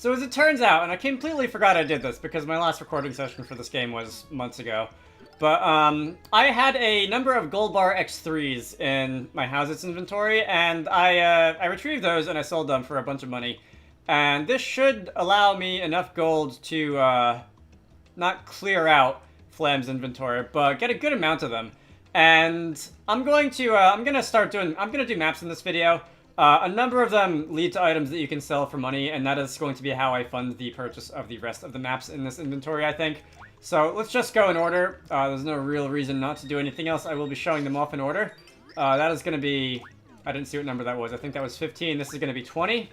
So as it turns out, and I completely forgot I did this because my last recording session for this game was months ago, but I had a number of gold bar X3s in my houses inventory, and I retrieved those and I sold them for a bunch of money. And this should allow me enough gold to not clear out Flam's inventory, but get a good amount of them. And I'm gonna do maps in this video. A number of them lead to items that you can sell for money, and that is going to be how I fund the purchase of the rest of the maps in this inventory, I think. So let's just go in order. There's no real reason not to do anything else. I will be showing them off in order. That is going to be... I didn't see what number that was. I think that was 15. This is going to be 20.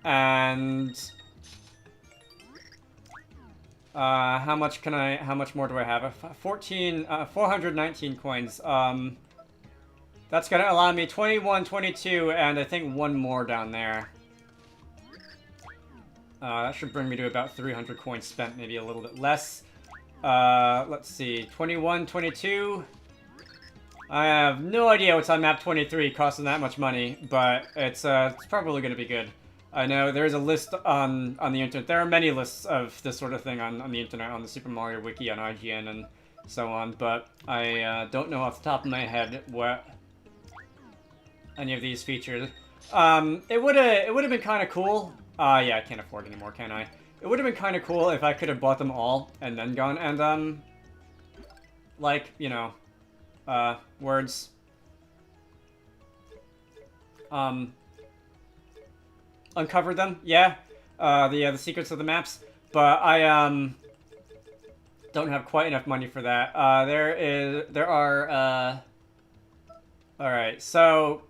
And... how much more do I have? 419 coins. That's going to allow me 21, 22, and I think one more down there. That should bring me to about 300 coins spent, maybe a little bit less. Let's see, 21, 22. I have no idea what's on map 23 costing that much money, but it's probably going to be good. I know there's a list on the internet. There are many lists of this sort of thing on the internet, on the Super Mario Wiki, on IGN, and so on, but I don't know off the top of my head what any of these features. It would have been kind of cool. Yeah, I can't afford anymore, can I? It would have been kind of cool if I could have bought them all and then gone and like, you know, words. Uncovered them, yeah. The secrets of the maps, but I don't have quite enough money for that. There are all right, so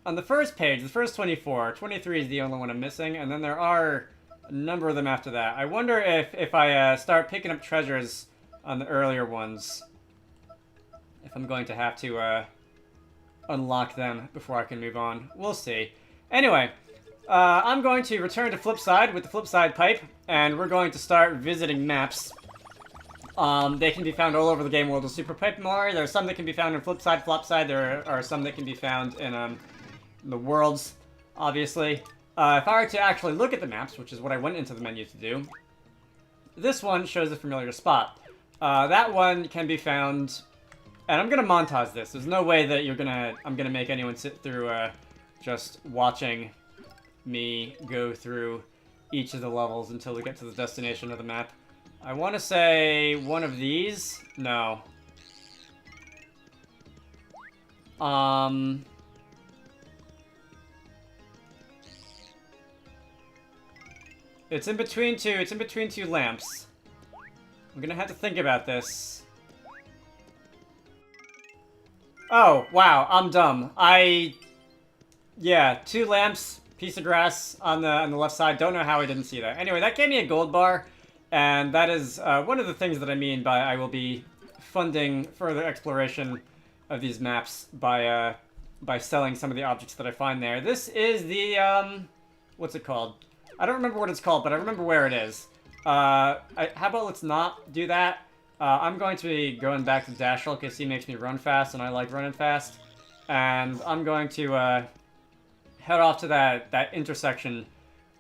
on the first page, the first 24, 23 is the only one I'm missing, and then there are a number of them after that. I wonder if I start picking up treasures on the earlier ones, if I'm going to have to unlock them before I can move on. We'll see. Anyway, I'm going to return to Flipside with the Flipside pipe, and we're going to start visiting maps. They can be found all over the game world of Super Paper Mario. There are some that can be found in Flipside, Flopside. There are some that can be found in the worlds, obviously. If I were to actually look at the maps, which is what I went into the menu to do, this one shows a familiar spot. That one can be found, and I'm gonna montage this. There's no way that I'm gonna make anyone sit through just watching me go through each of the levels until we get to the destination of the map. I want to say one of these. No. It's in between two. It's in between two lamps. I'm gonna have to think about this. Oh, wow, I'm dumb. Yeah, two lamps, piece of grass on the left side. Don't know how I didn't see that. Anyway, that gave me a gold bar, and that is one of the things that I mean by I will be funding further exploration of these maps by selling some of the objects that I find there. This is the, what's it called? I don't remember what it's called, but I remember where it is. How about let's not do that? I'm going to be going back to Dashel because he makes me run fast, and I like running fast. And I'm going to head off to that intersection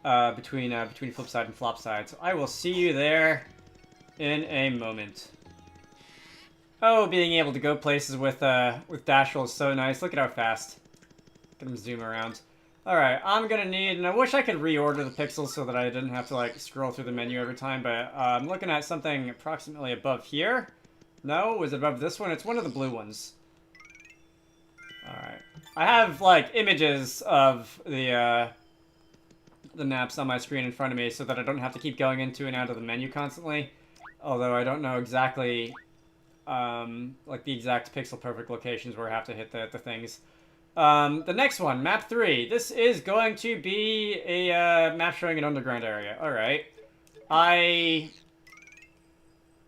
between Flipside and Flopside. So I will see you there in a moment. Oh, being able to go places with Dashel is so nice. Look at how fast. Get him zoom around. Alright, I'm gonna need, and I wish I could reorder the pixels so that I didn't have to, like, scroll through the menu every time, but I'm looking at something approximately above here. No? Was it above this one? It's one of the blue ones. Alright. I have, like, images of the maps on my screen in front of me so that I don't have to keep going into and out of the menu constantly. Although I don't know exactly, like, the exact pixel-perfect locations where I have to hit the things. The next one, map 3. This is going to be a map showing an underground area. Alright. I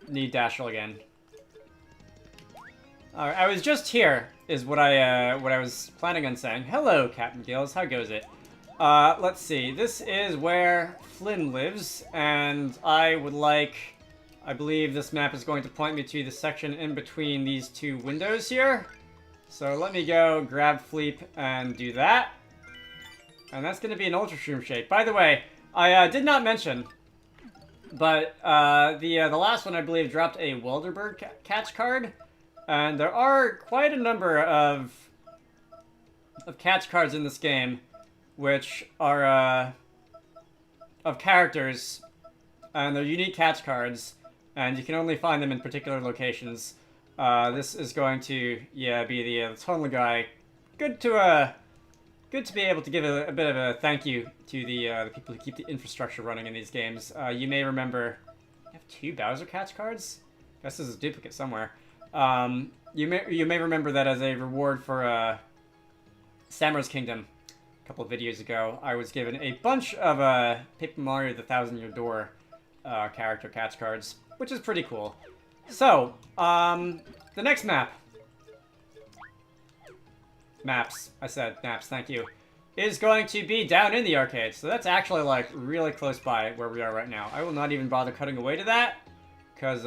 need Dashel again. Alright, I was just here, is what I was planning on saying. Hello, Captain Gills. How goes it? Let's see. This is where Flynn lives, and I believe this map is going to point me to the section in between these two windows here. So let me go grab Fleep and do that. And that's going to be an Ultra Shroom Shake. By the way, I did not mention, but the last one, I believe, dropped a Welderbird catch card. And there are quite a number of catch cards in this game, which are of characters, and they're unique catch cards, and you can only find them in particular locations. This is going to, be the Tunnel Guy. Good to be able to give a bit of a thank you to the people who keep the infrastructure running in these games. You may remember, I have 2 Bowser catch cards? I guess this is a duplicate somewhere. You may remember that as a reward for Samura's Kingdom. A couple of videos ago, I was given a bunch of Paper Mario the Thousand Year Door character catch cards, which is pretty cool. So, the next map. Maps. I said maps, thank you. Is going to be down in the arcade. So that's actually, like, really close by where we are right now. I will not even bother cutting away to that, because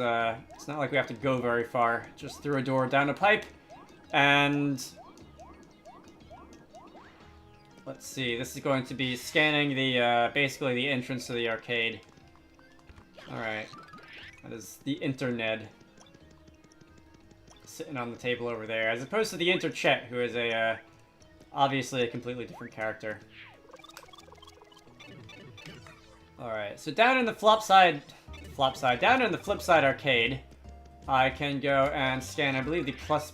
it's not like we have to go very far. Just through a door, down a pipe, and let's see. This is going to be scanning the basically the entrance to the arcade. All right, that is the internet sitting on the table over there, as opposed to the Interchet, who is a obviously a completely different character. All right, so down in the down in the flip side arcade, I can go and scan. I believe the plus.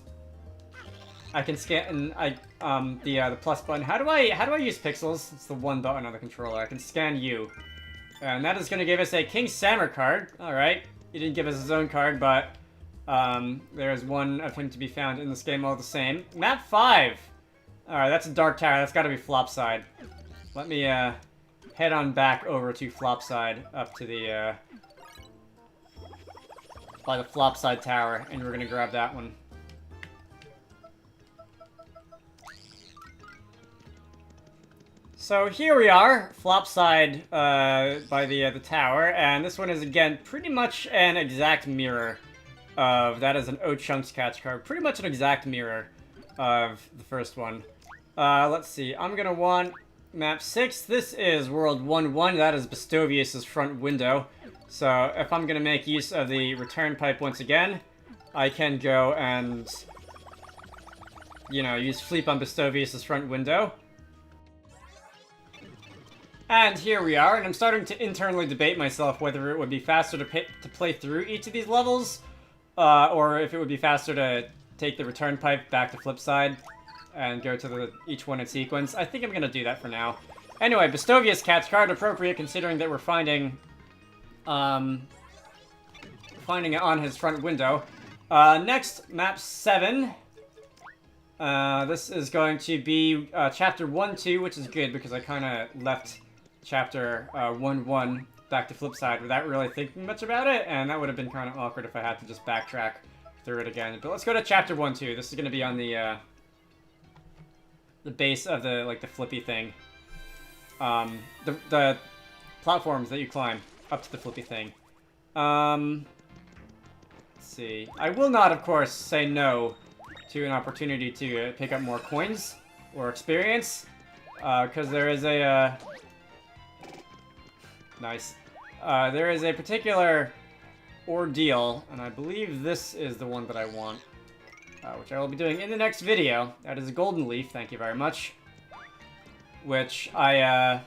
I can scan the plus button. How do I use pixels? It's the one button on the controller. I can scan you, and that is going to give us a King Samur card. All right, he didn't give us his own card, but there is one of him to be found in this game all the same. Map 5. All right, that's a Dark Tower. That's got to be flop side. Let me head on back over to flop side, up to the by the flop side tower, and we're gonna grab that one. So here we are, flop side by the tower, and this one is again pretty much an exact mirror of that is an O-Chunks catch card, pretty much an exact mirror of the first one. Let's see, I'm gonna want map 6. This is World 1-1. That is Bestovius' front window. So if I'm gonna make use of the return pipe once again, I can go and, you know, use Fleep on Bestovius' front window. And here we are, and I'm starting to internally debate myself whether it would be faster to play through each of these levels, or if it would be faster to take the return pipe back to flip side and go to each one in sequence. I think I'm gonna do that for now. Anyway, Bestovius catch card, appropriate considering that we're finding it on his front window. Next, map 7. This is going to be chapter 1-2, which is good because I kind of left chapter 1-1 back to flip side without really thinking much about it, and that would have been kind of awkward if I had to just backtrack through it again. But let's go to chapter 1-2. This is going to be on the base of the flippy thing. The platforms that you climb up to the flippy thing. Let's see. I will not, of course, say no to an opportunity to pick up more coins or experience, because there is a nice. There is a particular ordeal, and I believe this is the one that I want, which I will be doing in the next video. That is a golden leaf, thank you very much. Which I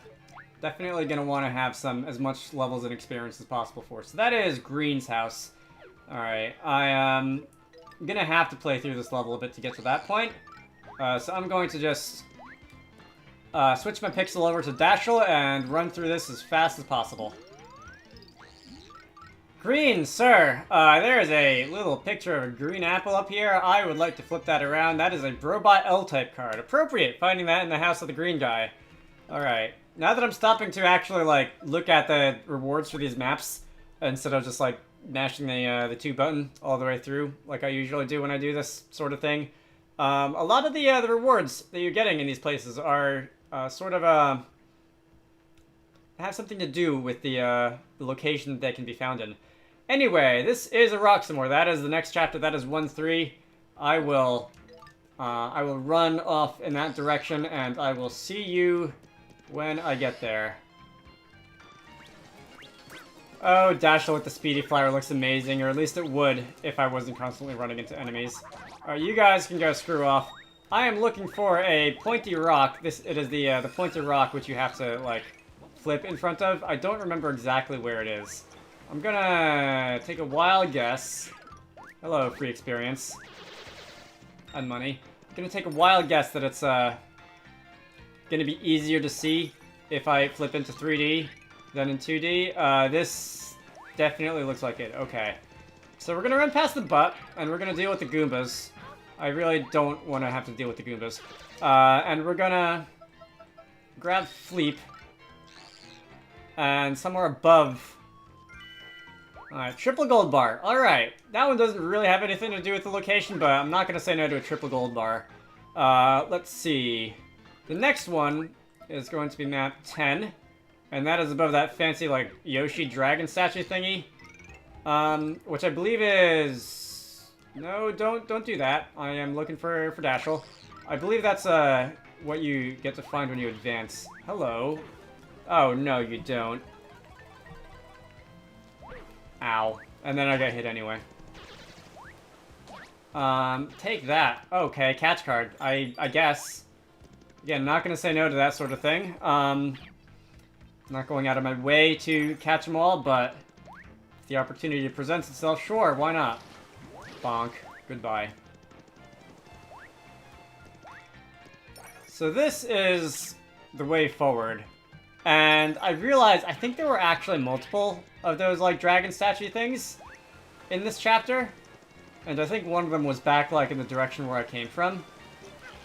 definitely gonna want to have as much levels and experience as possible for. So that is Green's house. Alright, I'm gonna have to play through this level a bit to get to that point. So I'm going to just switch my pixel over to Dashel and run through this as fast as possible. Green, sir! There is a little picture of a green apple up here. I would like to flip that around. That is a Brobot L-type card. Appropriate, finding that in the house of the green guy. Alright, now that I'm stopping to actually, look at the rewards for these maps, instead of just, mashing the 2 button all the way through, like I usually do when I do this sort of thing, a lot of the rewards that you're getting in these places are sort of, have something to do with the location that they can be found in. Anyway, this is a Roxamore. That is the next chapter. That is 1-3. I will run off in that direction, and I will see you when I get there. Oh, Dashel with the Speedy Flyer looks amazing, or at least it would if I wasn't constantly running into enemies. Alright, you guys can go screw off. I am looking for a pointy rock. It is the pointy rock which you have to, like, flip in front of. I don't remember exactly where it is. I'm gonna take a wild guess. Hello, free experience. And money. I'm gonna take a wild guess that it's, gonna be easier to see if I flip into 3D than in 2D. This definitely looks like it. Okay. So we're gonna run past the butt, and we're gonna deal with the Goombas. I really don't want to have to deal with the Goombas. And we're gonna grab Fleep. And somewhere above... Alright, triple gold bar. Alright, that one doesn't really have anything to do with the location, but I'm not gonna say no to a triple gold bar. Let's see. The next one is going to be map 10. And that is above that fancy, like, Yoshi dragon statue thingy. Which I believe is... No, don't do that. I am looking for Dashel. I believe that's, what you get to find when you advance. Hello. Oh, no, you don't. Ow. And then I got hit anyway. Take that. Okay, catch card. I guess. Again, not gonna say no to that sort of thing. Not going out of my way to catch them all, but if the opportunity presents itself, sure, why not? Bonk. Goodbye. So this is the way forward. And I realized, I think there were actually multiple of those, like, dragon statue things in this chapter. And I think one of them was back, like, in the direction where I came from.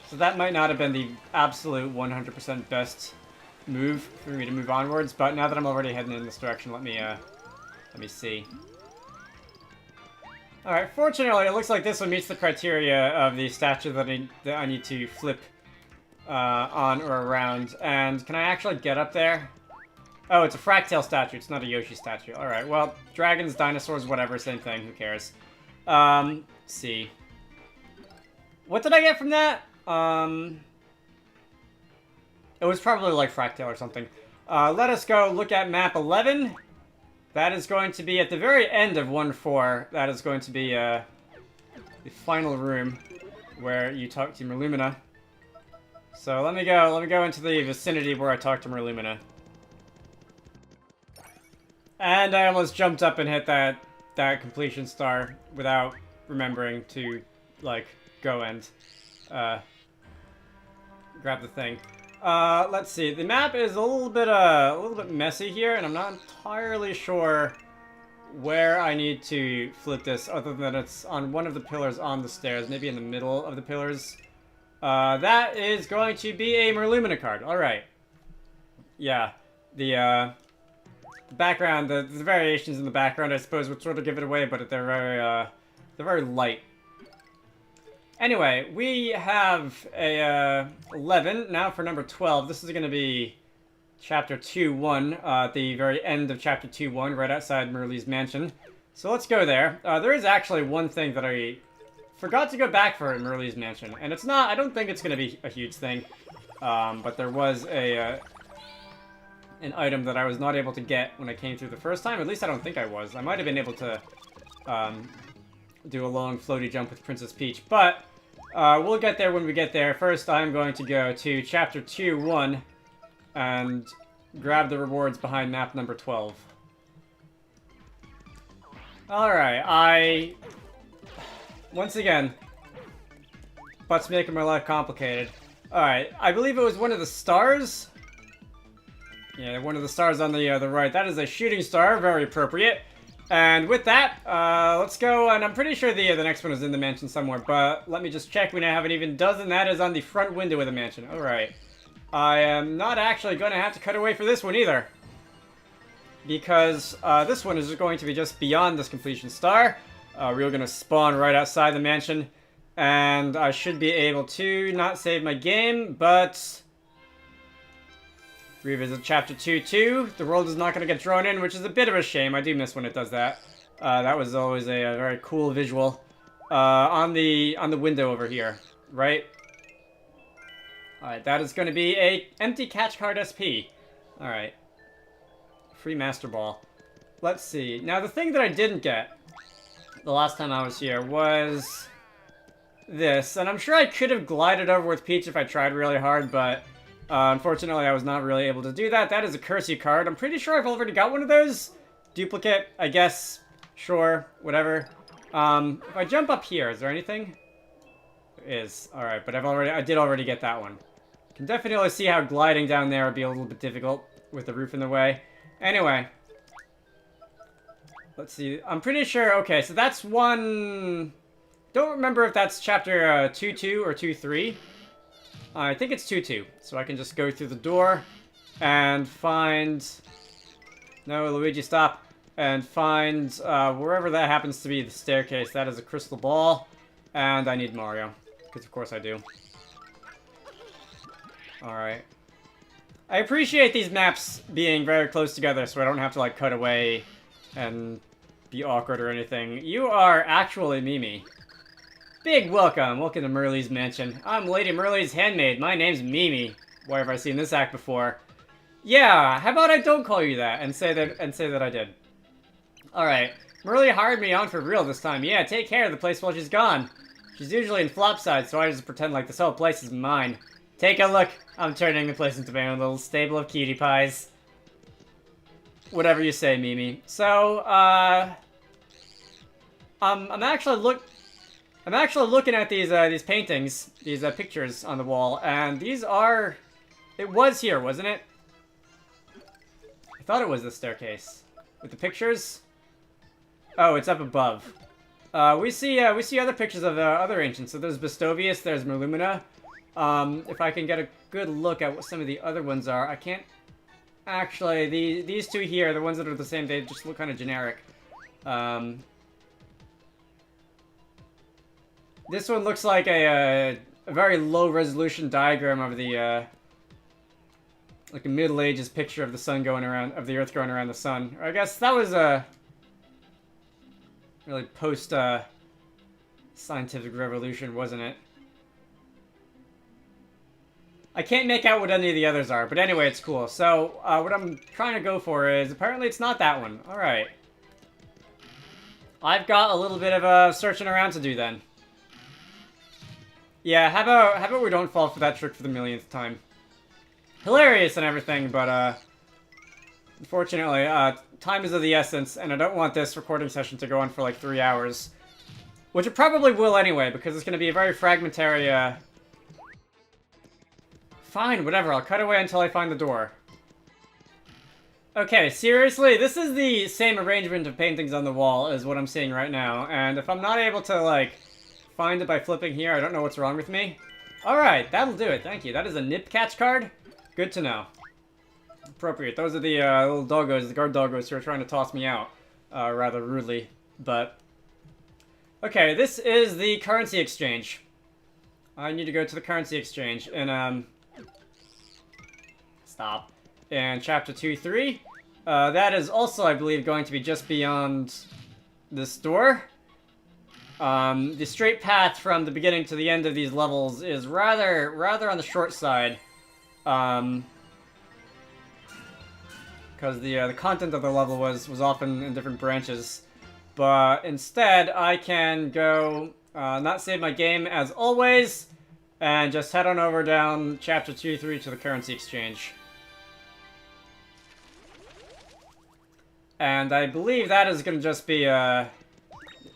So that might not have been the absolute 100% best move for me to move onwards, but now that I'm already heading in this direction, let me see. Alright, fortunately, it looks like this one meets the criteria of the statue that I need to flip on or around. And can I actually get up there? Oh, it's a Fractale statue. It's not a Yoshi statue. Alright, well, dragons, dinosaurs, whatever, same thing. Who cares? See. What did I get from that? It was probably like Fractale or something. Let us go look at map 11. That is going to be at the very end of 1-4. That is going to be, the final room where you talk to Merlumina. So let me go into the vicinity where I talk to Merlumina. And I almost jumped up and hit that completion star without remembering to, like, go and, grab the thing. Let's see. The map is a little bit messy here, and I'm not entirely sure where I need to flip this, other than it's on one of the pillars on the stairs, maybe in the middle of the pillars. That is going to be a Merlumina card. Alright. Yeah. The background, the variations in the background, I suppose, would sort of give it away, but they're very light. Anyway, we have a 11. Now for number 12. This is going to be Chapter 2-1, at the very end of Chapter 2-1, right outside Merle's mansion. So let's go there. There is actually one thing that I forgot to go back for in Merle's mansion. And it's not, I don't think it's going to be a huge thing. But there was an item that I was not able to get when I came through the first time. At least I don't think I was. I might have been able to do a long floaty jump with Princess Peach, but we'll get there when we get there. First, I'm going to go to Chapter 2-1 and grab the rewards behind map number 12. Alright, once again, but's making my life complicated. Alright, I believe it was one of the stars? Yeah, one of the stars on the right. That is a shooting star, very appropriate. And with that, let's go, and I'm pretty sure the next one is in the mansion somewhere, but let me just check. We now have an even dozen. That is on the front window of the mansion. Alright. I am not actually going to have to cut away for this one either, because this one is going to be just beyond this completion star. We're going to spawn right outside the mansion, and I should be able to not save my game, but revisit Chapter 2-2. The world is not going to get drawn in, which is a bit of a shame. I do miss when it does that. That was always a very cool visual. On the window over here, right? Alright, that is going to be a empty catch card SP. Alright. Free Master Ball. Let's see. Now, the thing that I didn't get the last time I was here was this. And I'm sure I could have glided over with Peach if I tried really hard, but unfortunately I was not really able to do that. That is a Curse card. I'm pretty sure I've already got one of those. Duplicate, I guess. Sure, whatever. If I jump up here, is there anything? There is. Alright, but I did already get that one. Can definitely see how gliding down there would be a little bit difficult with the roof in the way. Anyway. Let's see. I'm pretty sure... Okay, so that's one... Don't remember if that's chapter 2-2 or 2-3. I think it's 2-2. So I can just go through the door and find... No, Luigi, stop. And find wherever that happens to be the staircase. That is a crystal ball. And I need Mario. Because of course I do. Alright. I appreciate these maps being very close together so I don't have to like cut away and be awkward or anything. You are actually Mimi. Big welcome. Welcome to Merly's Mansion. I'm Lady Merly's handmaid. My name's Mimi. Why have I seen this act before? Yeah, how about I don't call you that and say that I did. Alright. Merly hired me on for real this time. Yeah, take care of the place while she's gone. She's usually in Flopside, so I just pretend like this whole place is mine. Take a look. I'm turning the place into my own little stable of cutie pies. Whatever you say, Mimi. So, I'm actually looking at these paintings, these pictures on the wall, and these are... It was here, wasn't it? I thought it was the staircase. With the pictures? Oh, it's up above. We see other pictures of other ancients. So there's Bestovius, there's Merlumina. If I can get a good look at what some of the other ones are, I can't... Actually, these two here, the ones that are the same, they just look kind of generic. This one looks like a very low-resolution diagram of the, like a Middle Ages picture of the sun going around, of the Earth going around the sun. Or I guess that was a really post, scientific revolution, wasn't it? I can't make out what any of the others are, but anyway, it's cool. So, what I'm trying to go for is, apparently it's not that one. Alright. I've got a little bit of searching around to do then. Yeah, how about we don't fall for that trick for the millionth time? Hilarious and everything, but, unfortunately, time is of the essence, and I don't want this recording session to go on for like 3 hours. Which it probably will anyway, because it's going to be a very fragmentary, Fine, whatever, I'll cut away until I find the door. Okay, seriously, this is the same arrangement of paintings on the wall as what I'm seeing right now, and if I'm not able to, like, find it by flipping here, I don't know what's wrong with me. Alright, that'll do it, thank you. That is a nip catch card? Good to know. Appropriate. Those are the little doggos, the guard doggos who are trying to toss me out, rather rudely, but... Okay, this is the currency exchange. I need to go to the currency exchange, and, Stop. And chapter 2-3. That is also, I believe, going to be just beyond this door. The straight path from the beginning to the end of these levels is rather on the short side. Because the content of the level was often in different branches. But instead, I can go, not save my game as always, and just head on over down chapter 2-3 to the currency exchange. And I believe that is going to just be,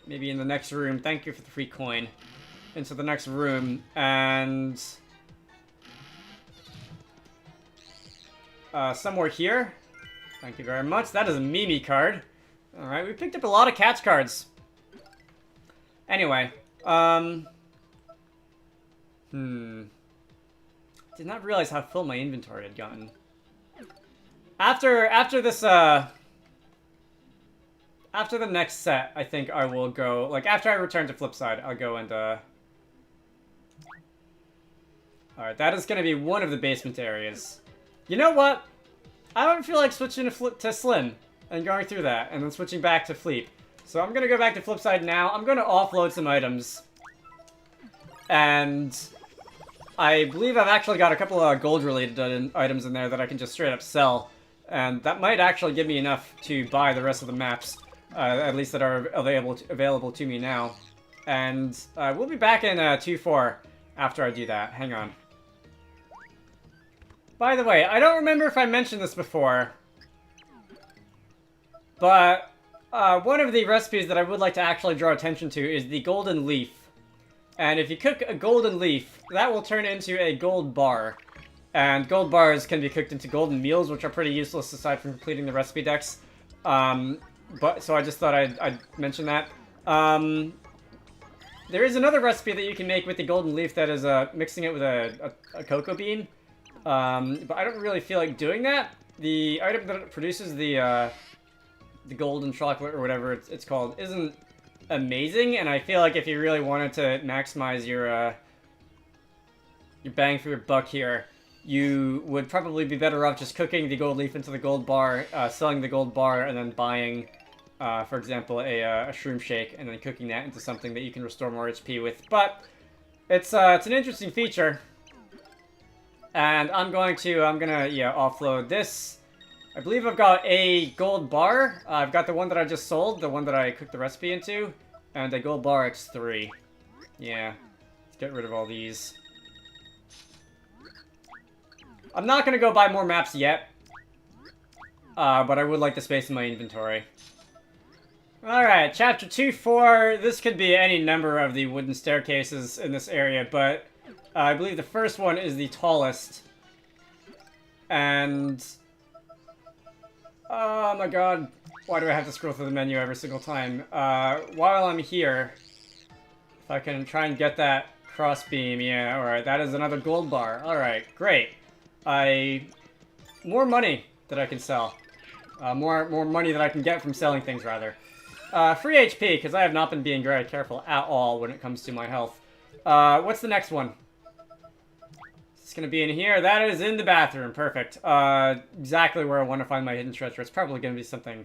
maybe in the next room. Thank you for the free coin. Into the next room, and... somewhere here. Thank you very much. That is a Mimi card. Alright, we picked up a lot of catch cards. Anyway, Did not realize how full my inventory had gotten. After this, after the next set, I think I will go, like, after I return to Flipside, I'll go and, Alright, that is gonna be one of the basement areas. You know what? I don't feel like switching to Slim and going through that, and then switching back to Fleep. So I'm gonna go back to Flipside now. I'm gonna offload some items. And I believe I've actually got a couple of gold-related items in there that I can just straight up sell. And that might actually give me enough to buy the rest of the maps, at least that are available to me now. And we'll be back in 2-4 after I do that. Hang on. By the way, I don't remember if I mentioned this before, but one of the recipes that I would like to actually draw attention to is the golden leaf. And if you cook a golden leaf, that will turn into a gold bar. And gold bars can be cooked into golden meals, which are pretty useless aside from completing the recipe decks. So I just thought I'd mention that. There is another recipe that you can make with the golden leaf that is mixing it with a cocoa bean. But I don't really feel like doing that. The item that produces the golden chocolate or whatever it's called isn't amazing, and I feel like if you really wanted to maximize your bang for your buck here, you would probably be better off just cooking the gold leaf into the gold bar, selling the gold bar, and then buying, for example, a shroom shake, and then cooking that into something that you can restore more HP with. But it's an interesting feature. And I'm gonna offload this. I believe I've got a gold bar. I've got the one that I just sold, the one that I cooked the recipe into, and a gold bar X3. Yeah, let's get rid of all these. I'm not gonna go buy more maps yet, but I would like the space in my inventory. Alright, chapter 2-4. This could be any number of the wooden staircases in this area, but I believe the first one is the tallest. And oh my god, why do I have to scroll through the menu every single time? While I'm here, if I can try and get that crossbeam, yeah, alright, that is another gold bar. Alright, great. More money that I can sell. More money that I can get from selling things, rather. Free HP, because I have not been being very careful at all when it comes to my health. What's the next one? It's gonna be in here. That is in the bathroom. Perfect. Exactly where I want to find my hidden treasure. It's probably gonna be something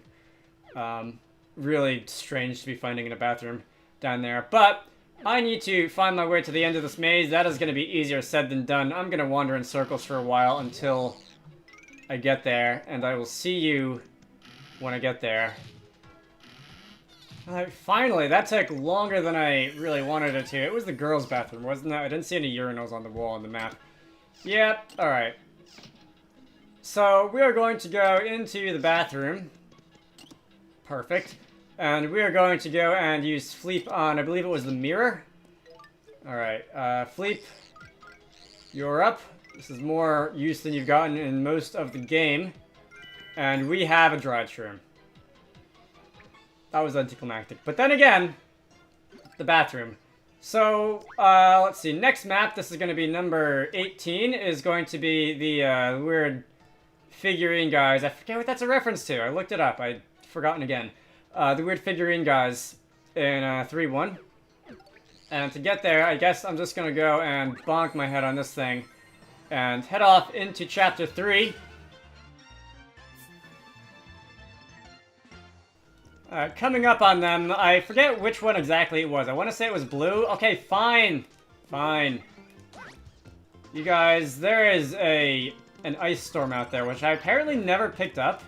really strange to be finding in a bathroom down there. But I need to find my way to the end of this maze. That is gonna be easier said than done. I'm gonna wander in circles for a while until I get there, and I will see you when I get there. Finally, that took longer than I really wanted it to. It was the girls' bathroom, wasn't it? I didn't see any urinals on the wall on the map. Yep, alright. So, we are going to go into the bathroom. Perfect. And we are going to go and use Fleep on, I believe it was the mirror. Alright, Fleep, you're up. This is more use than you've gotten in most of the game. And we have a dried shroom. That was anticlimactic. But then again, the bathroom. So, let's see. Next map, this is going to be number 18, is going to be the weird figurine guys. I forget what that's a reference to. I looked it up. I'd forgotten again. The weird figurine guys in 3-1. And to get there, I guess I'm just going to go and bonk my head on this thing and head off into Chapter 3. Coming up on them, I forget which one exactly it was. I want to say it was blue. Okay, fine. Fine. You guys, there is an ice storm out there, which I apparently never picked up.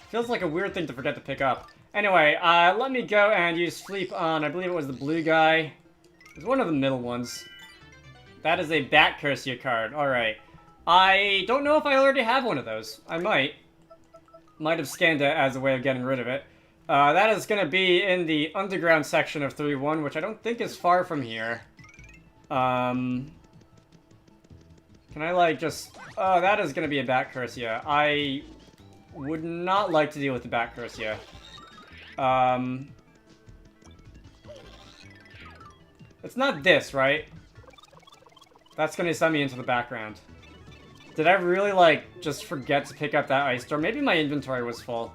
Feels like a weird thing to forget to pick up. Anyway, let me go and use Sleep on, I believe it was the blue guy. It was one of the middle ones. That is a Bat Cursia card. Alright. I don't know if I already have one of those. I might. Might have scanned it as a way of getting rid of it. That is going to be in the underground section of 3-1, which I don't think is far from here. Can I, like, just... Oh, that is going to be a Bat Cursia. I would not like to deal with the Bat Cursia. It's not this, right? That's going to send me into the background. Did I really, like, just forget to pick up that ice storm? Maybe my inventory was full.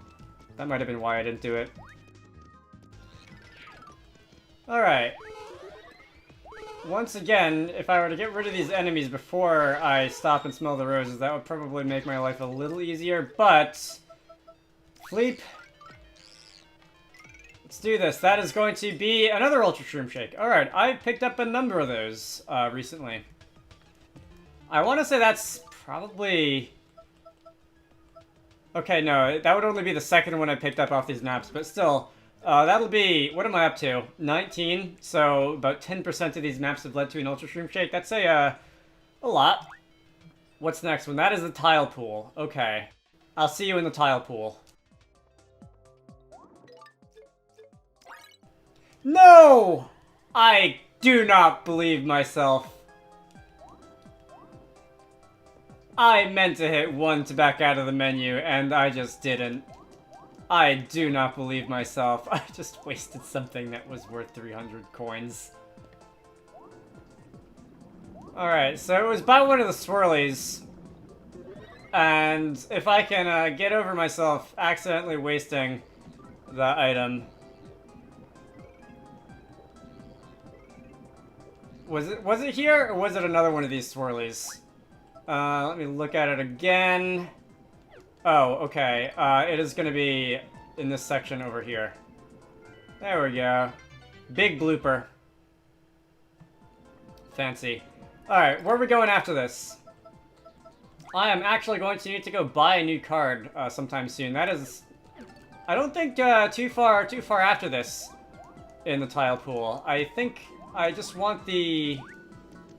That might have been why I didn't do it. Alright. Once again, if I were to get rid of these enemies before I stop and smell the roses, that would probably make my life a little easier, but... Fleep. Let's do this. That is going to be another Ultra Shroom Shake. Alright, I've picked up a number of those recently. I want to say that's probably... Okay, no, that would only be the second one I picked up off these maps, but still, that'll be... What am I up to? 19, so about 10% of these maps have led to an Ultra Shroom Shake. That's a lot. What's the next one? That is the tile pool. Okay. I'll see you in the tile pool. No! I do not believe myself. I meant to hit 1 to back out of the menu, and I just didn't. I do not believe myself. I just wasted something that was worth 300 coins. Alright, so it was by one of the swirlies. And if I can get over myself accidentally wasting that item... Was it here, or was it another one of these swirlies? Let me look at it again. Oh, okay. It is going to be in this section over here. There we go. Big blooper. Fancy. Alright, where are we going after this? I am actually going to need to go buy a new card sometime soon. That is... I don't think too far after this in the tile pool. I think I just want the...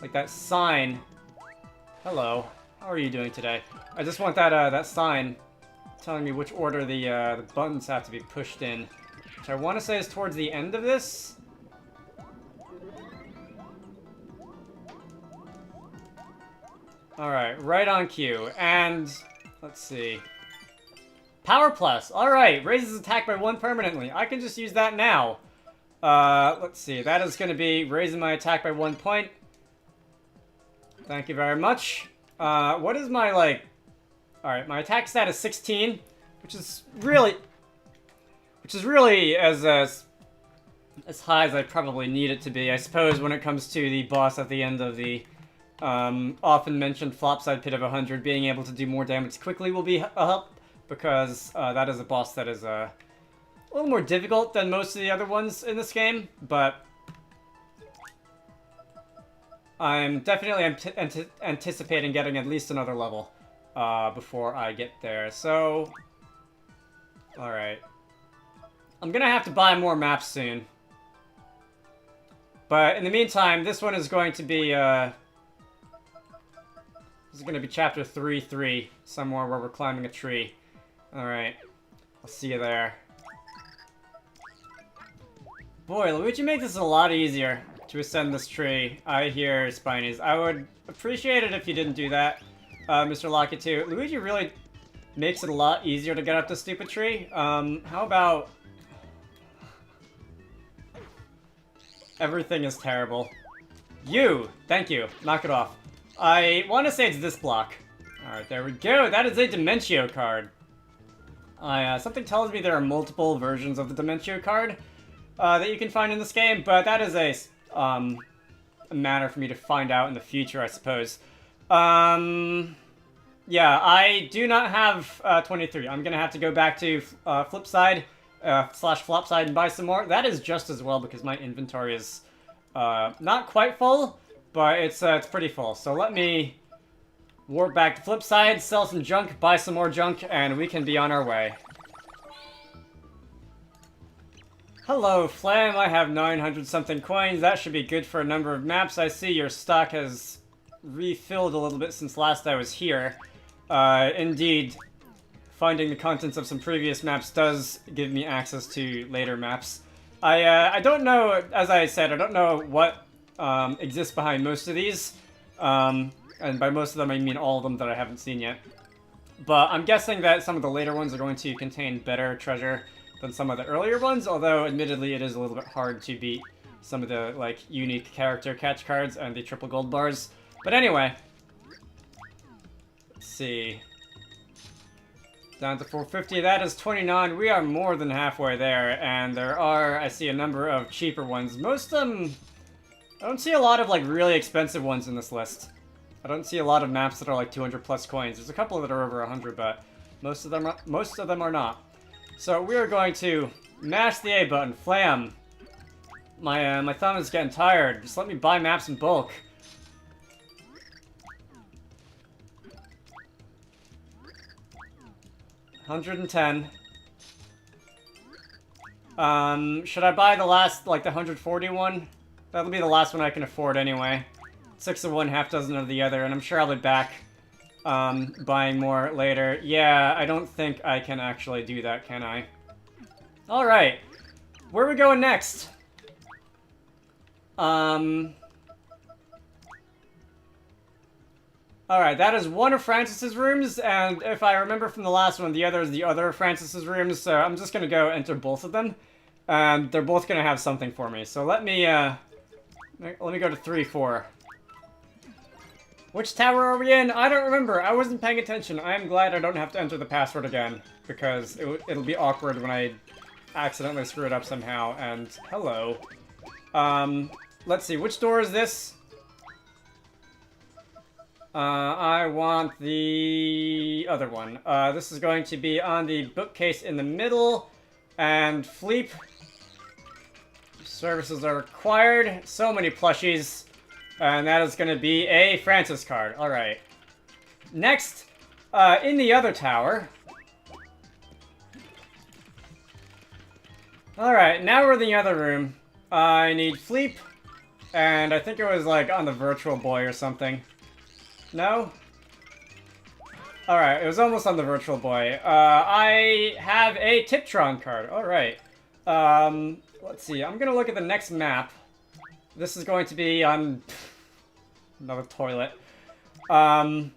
like that sign... Hello. How are you doing today? I just want that that sign telling me which order the buttons have to be pushed in. Which I want to say is towards the end of this. Alright, right on cue. And, let's see. Power Plus. Alright, raises attack by 1 permanently. I can just use that now. Let's see. That is going to be raising my attack by 1 point. Thank you very much. What is my, like... Alright, my attack stat is 16, which is really as high as I probably need it to be. I suppose when it comes to the boss at the end of the often mentioned flopside pit of 100, being able to do more damage quickly will be a help, because that is a boss that is a little more difficult than most of the other ones in this game, but... I'm definitely anticipating getting at least another level before I get there, so... Alright. I'm gonna have to buy more maps soon. But in the meantime, this one is going to be, this is going to be chapter 3-3, somewhere where we're climbing a tree. Alright. I'll see you there. Boy, Luigi makes this a lot easier to ascend this tree. I hear Spinies. I would appreciate it if you didn't do that, Mr. Locket 2. Luigi really makes it a lot easier to get up this stupid tree. How about... Everything is terrible. You! Thank you. Knock it off. I want to say it's this block. Alright, there we go. That is a Dimentio card. Something tells me there are multiple versions of the Dimentio card that you can find in this game, but that is a matter for me to find out in the future, I suppose. Yeah, I do not have 23. I'm gonna have to go back to Flipside slash Flopside and buy some more. That is just as well because my inventory is not quite full, but it's pretty full. So let me warp back to Flipside, sell some junk, buy some more junk, and we can be on our way. Hello, Flam. I have 900-something coins. That should be good for a number of maps. I see your stock has refilled a little bit since last I was here. Indeed, finding the contents of some previous maps does give me access to later maps. I don't know, as I said, I don't know what exists behind most of these. And by most of them, I mean all of them that I haven't seen yet. But I'm guessing that some of the later ones are going to contain better treasure than some of the earlier ones, although admittedly it is a little bit hard to beat some of the like unique character catch cards and the triple gold bars. But anyway, let's see. Down to 450, that is 29. We are more than halfway there, and there are, I see, a number of cheaper ones. Most of them, I don't see a lot of like really expensive ones in this list. I don't see a lot of maps that are like 200 plus coins. There's a couple that are over 100, but most of them are not. So we are going to Mash the A button. Flam. My thumb is getting tired. Just let me buy maps in bulk. $110. Should I buy the last, like, the 141? That'll be the last one I can afford anyway. 6 of one, half dozen of the other, and I'm sure I'll be back, buying more later. Yeah, I don't think I can actually do that, can I? Alright. Where are we going next? Alright, that is one of Francis's rooms, and if I remember from the last one, the other is the other of Francis's rooms, so I'm just gonna go enter both of them. And they're both gonna have something for me, so let me go to 3-4. Which tower are we in? I don't remember. I wasn't paying attention. I'm glad I don't have to enter the password again, because it'll be awkward when I accidentally screw it up somehow, and hello. Let's see, which door is this? I want the other one. This is going to be on the bookcase in the middle, and Fleep. Services are required. So many plushies. And that is going to be a Francis card. Alright. Next, in the other tower. Alright, now we're in the other room. I need Fleep. And I think it was like on the Virtual Boy or something. No? Alright, it was almost on the Virtual Boy. I have a Tiptron card. Alright. Let's see. I'm gonna look at the next map. This is going to be on another toilet. There's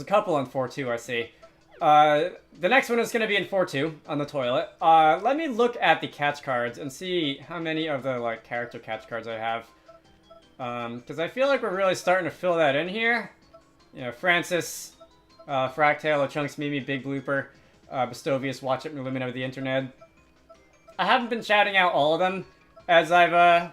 a couple on 4-2, I see. The next one is going to be in 4-2 on the toilet. Let me look at the catch cards and see how many of the, like, character catch cards I have. Because I feel like we're really starting to fill that in here. You know, Francis, Fractale, Chunks, Mimi, Big Blooper, Bestovius, Watch It, and Illumina of the Internet. I haven't been shouting out all of them as I've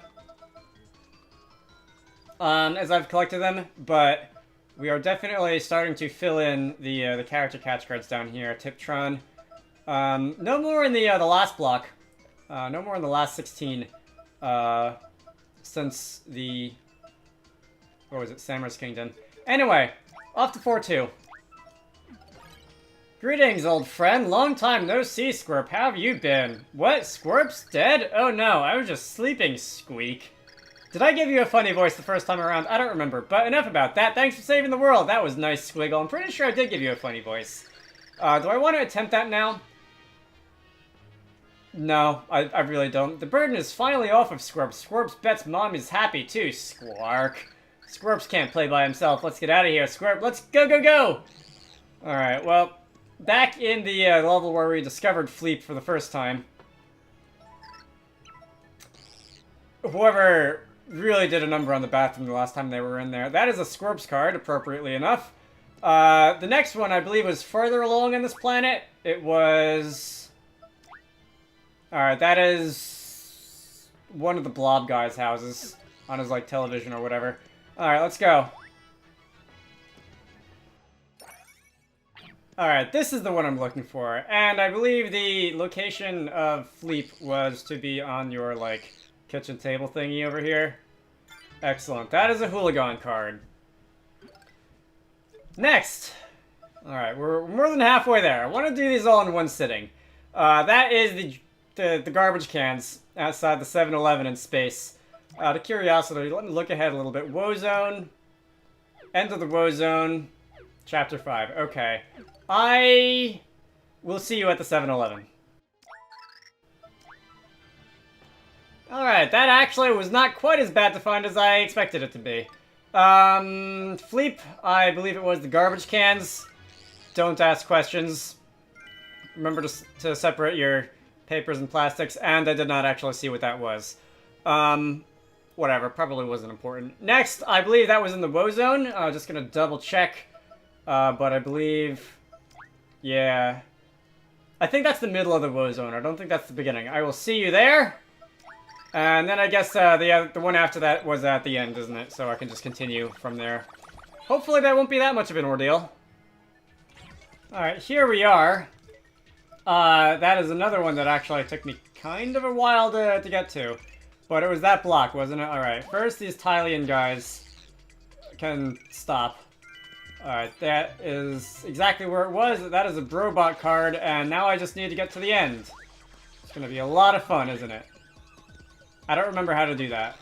collected them, but we are definitely starting to fill in the character catch cards down here. Tiptron. No more in the last block. No more in the last 16. Since the... what was it? Samurai's Kingdom. Anyway, off to 4-2. Greetings, old friend. Long time no see, Squirp. How have you been? What? Squirp's dead? Oh no, I was just sleeping, Squeak. Did I give you a funny voice the first time around? I don't remember, but enough about that. Thanks for saving the world. That was nice, Squiggle. I'm pretty sure I did give you a funny voice. Do I want to attempt that now? No, I really don't. The burden is finally off of Squirp. Squirp's Bet's mom is happy too, Squark. Squirps can't play by himself. Let's get out of here, Squirp. Let's go, go, go! Alright, well, back in the level where we discovered Fleep for the first time. Whoever really did a number on the bathroom the last time they were in there. That is a Squirps card, appropriately enough. The next one, I believe, was further along on this planet. It was... alright, that is one of the blob guy's houses on his, like, television or whatever. Alright, let's go. Alright, this is the one I'm looking for. And I believe the location of Fleep was to be on your, like, kitchen table thingy over here. Excellent. That is a Hooligan card. Next! Alright, we're more than halfway there. I want to do these all in one sitting. That is the garbage cans outside the 7-Eleven in space. Out of curiosity, let me look ahead a little bit. Woezone. End of the Woezone. Chapter 5. Okay. I will see you at the 7-Eleven. Alright, that actually was not quite as bad to find as I expected it to be. Fleep, I believe it was the garbage cans. Don't ask questions. Remember to separate your papers and plastics, and I did not actually see what that was. Whatever, probably wasn't important. Next, I believe that was in the Woezone. Just gonna double check. But I believe... yeah. I think that's the middle of the Woezone. I don't think that's the beginning. I will see you there! And then I guess the one after that was at the end, isn't it? So I can just continue from there. Hopefully that won't be that much of an ordeal. Alright, here we are. That is another one that actually took me kind of a while to get to. But it was that block, wasn't it? Alright, first these Tylian guys can stop. Alright, that is exactly where it was. That is a Brobot card, and now I just need to get to the end. It's gonna be a lot of fun, isn't it? I don't remember how to do that.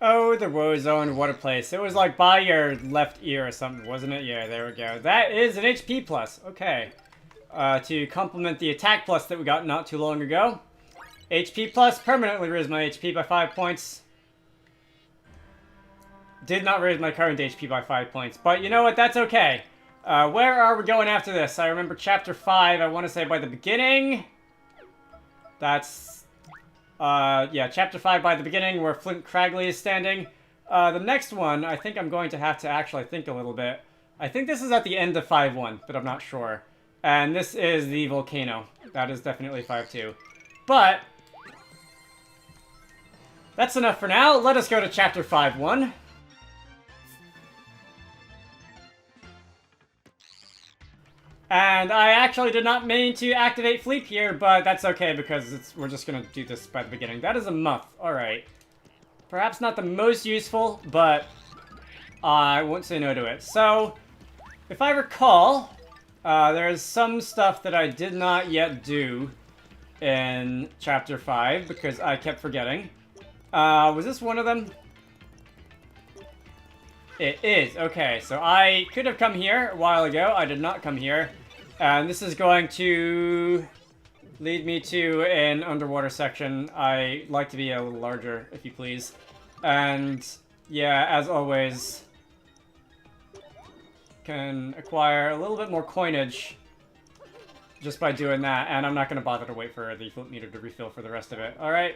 Oh, the Woe Zone, what a place. It was like by your left ear or something, wasn't it? Yeah, there we go. That is an HP plus. Okay. To complement the attack plus that we got not too long ago. HP plus permanently raised my HP by 5 points. Did not raise my current HP by 5 points. But you know what? That's okay. Where are we going after this? I remember chapter 5, I want to say by the beginning. That's... yeah, chapter 5 by the beginning, where Flint Cragley is standing. The next one, I think I'm going to have to actually think a little bit. I think this is at the end of 5-1, but I'm not sure. And this is the volcano. That is definitely 5-2. But... that's enough for now. Let us go to chapter 5-1. And I actually did not mean to activate Fleep here, but that's okay because we're just gonna do this by the beginning. That is a muff. Alright. Perhaps not the most useful, but I won't say no to it. So, if I recall, there's some stuff that I did not yet do in Chapter 5 because I kept forgetting. Was this one of them? It is. Okay, so I could have come here a while ago. I did not come here. And this is going to lead me to an underwater section. I like to be a little larger, if you please. And, yeah, as always, can acquire a little bit more coinage just by doing that. And I'm not going to bother to wait for the flip meter to refill for the rest of it. Alright?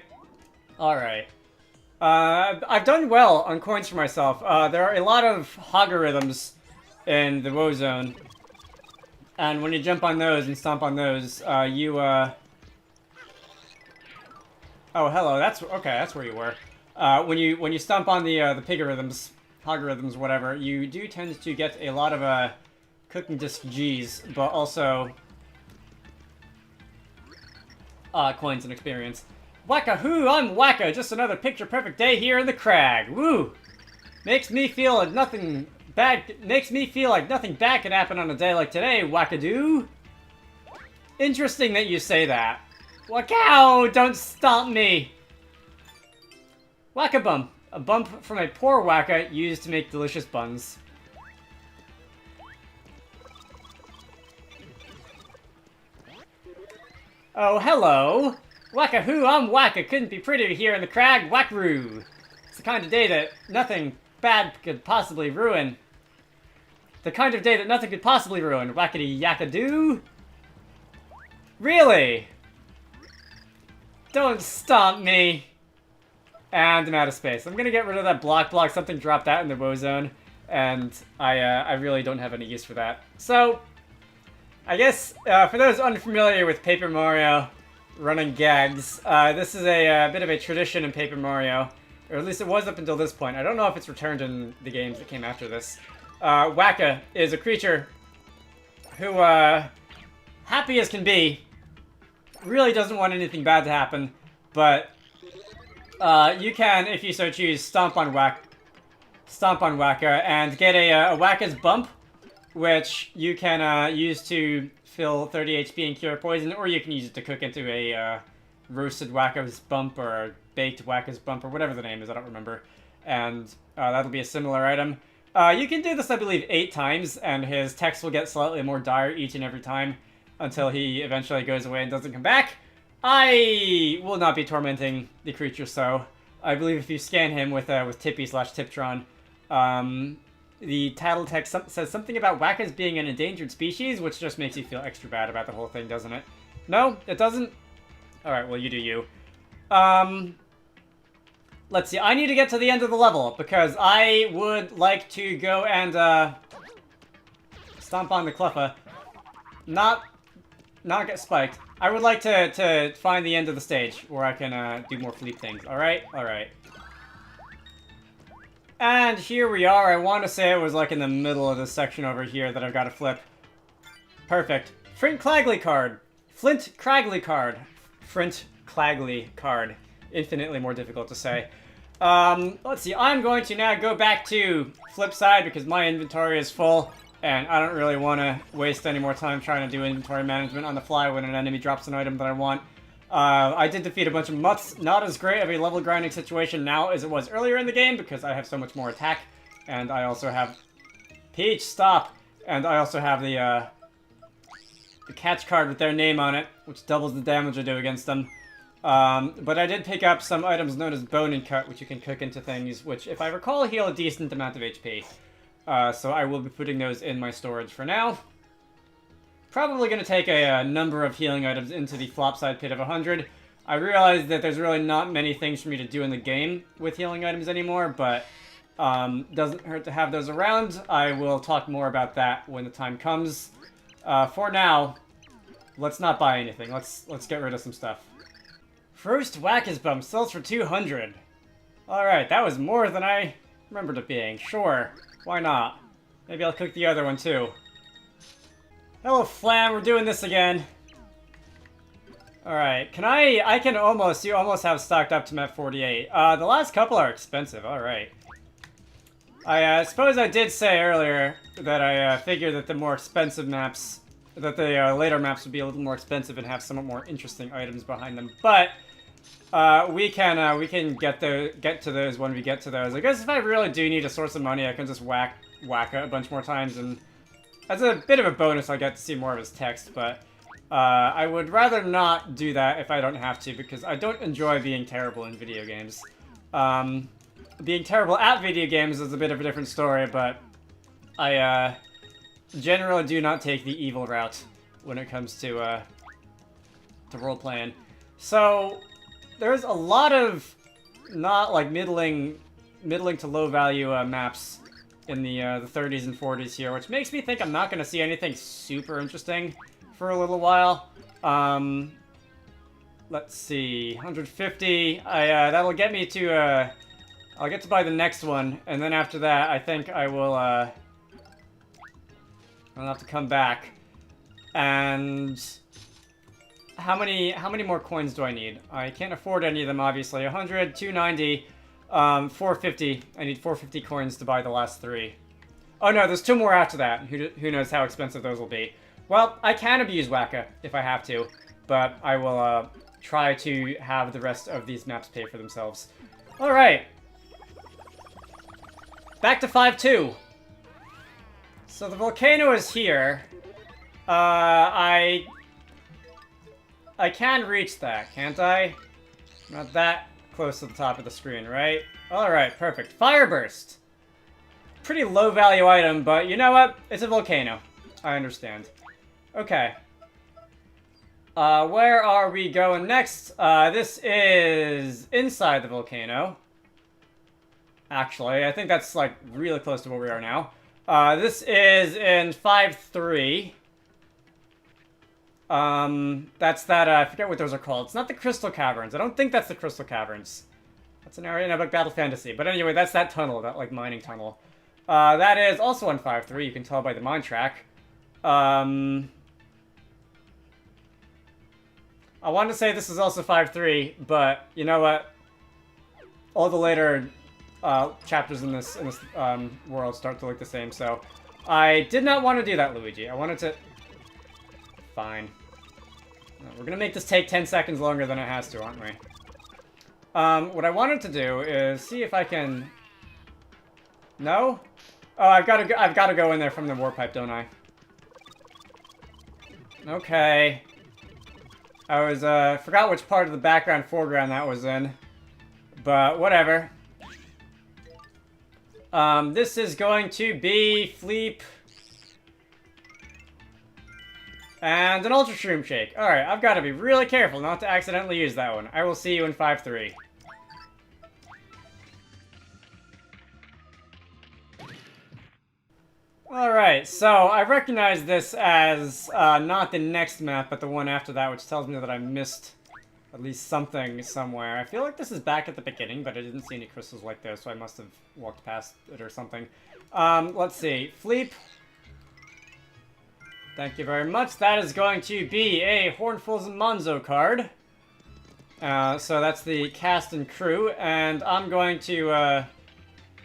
Alright. I've done well on coins for myself. There are a lot of logarithms in the Woe Zone. And when you jump on those and stomp on those, oh, hello, that's... okay, that's where you were. When you stomp on the pigarithms, logarithms, whatever, you do tend to get a lot of, cooking disc Gs, but also... coins and experience. Wacka-hoo, I'm Wacka, just another picture-perfect day here in the crag. Woo! Makes me feel like nothing bad could happen on a day like today, Wackadoo. Interesting that you say that. Wackow! Don't stop me! Wacka-bump. A bump from a poor Wacka used to make delicious buns. Oh, hello! Wacka-hoo, I'm Wacka, couldn't be prettier here in the crag, Wackaroo! It's the kind of day that nothing bad could possibly ruin. The kind of day that nothing could possibly ruin, Wackity-yackadoo! Really? Don't stop me! And I'm out of space. I'm gonna get rid of that block. Something dropped out in the Woe Zone, and I really don't have any use for that. So, I guess, for those unfamiliar with Paper Mario running gags, this is a bit of a tradition in Paper Mario, or at least it was up until this point. I don't know if it's returned in the games that came after this. Wacka is a creature who, happy as can be, really doesn't want anything bad to happen, but you can, if you so choose, stomp on Wacka and get a Wacka's Bump, which you can use to fill 30 HP and cure poison, or you can use it to cook into a roasted Wacka's Bump or a baked Wacka's Bump or whatever the name is, I don't remember. And that'll be a similar item. You can do this, I believe, 8 times, and his text will get slightly more dire each and every time until he eventually goes away and doesn't come back. I will not be tormenting the creature, so I believe if you scan him with Tippy/Tiptron, the title text says something about Wackas being an endangered species, which just makes you feel extra bad about the whole thing, doesn't it? No, it doesn't? Alright, well, you do you. Let's see, I need to get to the end of the level, because I would like to go and, stomp on the Cluffa. Not get spiked. I would like to find the end of the stage, where I can, do more fleet things. Alright? Alright. And here we are. I want to say it was, like, in the middle of this section over here that I've got to flip. Perfect. Flint Clagley card. Flint Cragley card. Flint Clagley card. Infinitely more difficult to say. Let's see. I'm going to now go back to flip side because my inventory is full. And I don't really want to waste any more time trying to do inventory management on the fly when an enemy drops an item that I want. I did defeat a bunch of mutts. Not as great of a level grinding situation now as it was earlier in the game because I have so much more attack. And I also have... Peach, stop! And I also have the catch card with their name on it, which doubles the damage I do against them. But I did pick up some items known as Bone and Cut, which you can cook into things, which, if I recall, heal a decent amount of HP. So I will be putting those in my storage for now. Probably going to take a number of healing items into the flopside pit of 100. I realize that there's really not many things for me to do in the game with healing items anymore, but doesn't hurt to have those around. I will talk more about that when the time comes. For now, let's not buy anything. Let's get rid of some stuff. First DragoniteSpam sells for 200. Alright, that was more than I remembered it being. Sure, why not? Maybe I'll cook the other one too. Hello, Flam, we're doing this again. Alright, you almost have stocked up to map 48. The last couple are expensive, alright. I suppose I did say earlier that I figured that the more expensive maps, that the later maps would be a little more expensive and have somewhat more interesting items behind them. But we can get to those when we get to those. I guess if I really do need a source of money, I can just whack it a bunch more times, and as a bit of a bonus, I get to see more of his text. But I would rather not do that if I don't have to, because I don't enjoy being terrible in video games. Being terrible at video games is a bit of a different story, but I generally do not take the evil route when it comes to role-playing. So there's a lot of not like middling to low value maps in the 30s and 40s here, which makes me think I'm not going to see anything super interesting for a little while. Let's see, 150. That'll get me to I'll get to buy the next one, and then after that, I think I will I'll have to come back. And how many more coins do I need? I can't afford any of them, obviously. 100, 290, 450. I need 450 coins to buy the last 3. Oh no, there's 2 more after that. Who knows how expensive those will be. Well, I can abuse Wacka if I have to, but I will try to have the rest of these maps pay for themselves. Alright. Back to 5-2. So the volcano is here. I can reach that, can't I? Not that close to the top of the screen, right? Alright, perfect. Fire Burst. Pretty low value item, but you know what? It's a volcano. I understand. Okay. Where are we going next? This is inside the volcano. Actually, I think that's like really close to where we are now. This is in 5-3. That's that, I forget what those are called. It's not the Crystal Caverns. I don't think that's the Crystal Caverns. That's an area in Epic Battle Fantasy. But anyway, that's that tunnel, that like mining tunnel. That is also on 5-3, you can tell by the mine track. I want to say this is also 5-3, but you know what? All the later chapters in this world start to look the same, so I did not want to do that, Luigi. I wanted to... Fine. We're gonna make this take 10 seconds longer than it has to, aren't we? What I wanted to do is see if I can... No? Oh, I've got to go in there from the warp pipe, don't I? Okay. I was, forgot which part of the background foreground that was in. But, whatever. This is going to be Fleep. And an Ultra Shroom Shake. Alright, I've got to be really careful not to accidentally use that one. I will see you in 5-3. Alright, so I recognize this as not the next map, but the one after that, which tells me that I missed at least something somewhere. I feel like this is back at the beginning, but I didn't see any crystals like this, so I must have walked past it or something. Let's see. Fleep. Thank you very much. That is going to be a Hornful's Monzo card. So that's the cast and crew, and I'm going to, or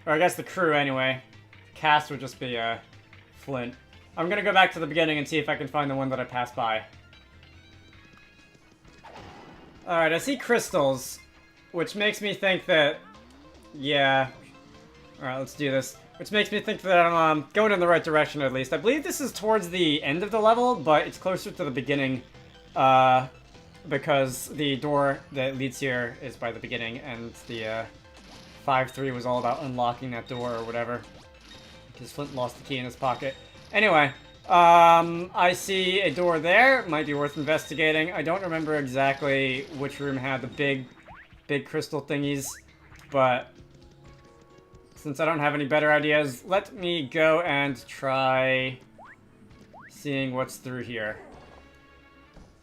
I guess the crew anyway. Cast would just be, Flint. I'm gonna go back to the beginning and see if I can find the one that I passed by. Alright, I see crystals, which makes me think that, yeah. Alright, let's do this. Which makes me think that I'm going in the right direction at least. I believe this is towards the end of the level, but it's closer to the beginning, because the door that leads here is by the beginning, and the 5-3 was all about unlocking that door or whatever. Because Flint lost the key in his pocket. Anyway, I see a door there. Might be worth investigating. I don't remember exactly which room had the big crystal thingies, but since I don't have any better ideas, let me go and try seeing what's through here.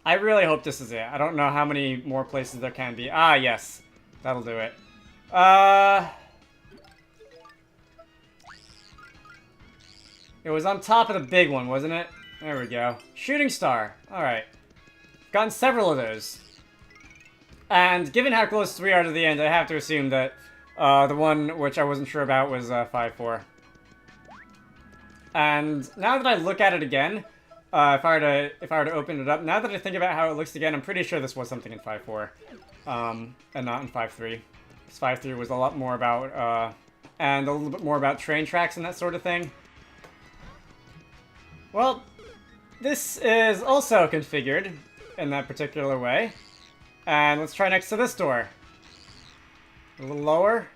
I really hope this is it. I don't know how many more places there can be. Ah, yes. That'll do it. It was on top of the big one, wasn't it? There we go. Shooting star. Alright. Gotten several of those. And given how close we are to the end, I have to assume that the one which I wasn't sure about was 5-4. And now that I look at it again, if I were to open it up, now that I think about how it looks again, I'm pretty sure this was something in 5-4, and not in 5-3. Because 5-3 was a lot more about, and a little bit more about train tracks and that sort of thing. Well, this is also configured in that particular way. And let's try next to this door. A little lower.